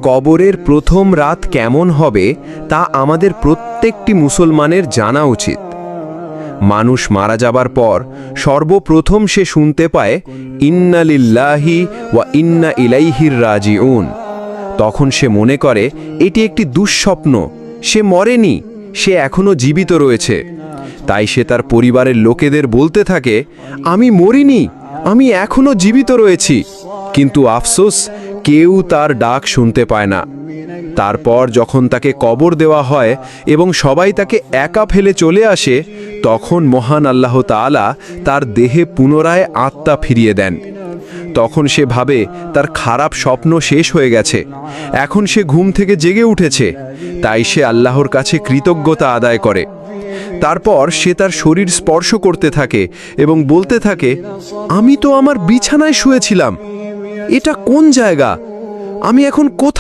কবরের প্রথম রাত কেমন হবে তা আমাদের প্রত্যেকটি মুসলমানের জানা উচিত। মানুষ মারা যাবার পর সর্বপ্রথম সে শুনতে পায় ইন্না লিল্লাহি ওয়া ইন্না ইলাইহির রাজিউন। তখন সে মনে করে এটি একটি দুঃস্বপ্ন, সে মরেনি, সে এখনো জীবিত রয়েছে। তাই সে তার পরিবারের লোকেদের বলতে থাকে, আমি মরিনি, আমি এখনো জীবিত রয়েছি। কিন্তু আফসোস, কেউ তার ডাক শুনতে পায় না। তারপর যখন তাকে কবর দেওয়া হয় এবং সবাই তাকে একা ফেলে চলে আসে, তখন মহান আল্লাহ তাআলা তার দেহে পুনরায় আত্মা ফিরিয়ে দেন। তখন সে ভাবে তার খারাপ স্বপ্ন শেষ হয়ে গেছে, এখন সে ঘুম থেকে জেগে উঠেছে। তাই সে আল্লাহর কাছে কৃতজ্ঞতা আদায় করে। তারপর সে তার শরীর স্পর্শ করতে থাকে এবং বলতে থাকে, আমি তো আমার বিছানায় শুয়েছিলাম, এটা কোন জায়গা, আমি এখন কোথায়?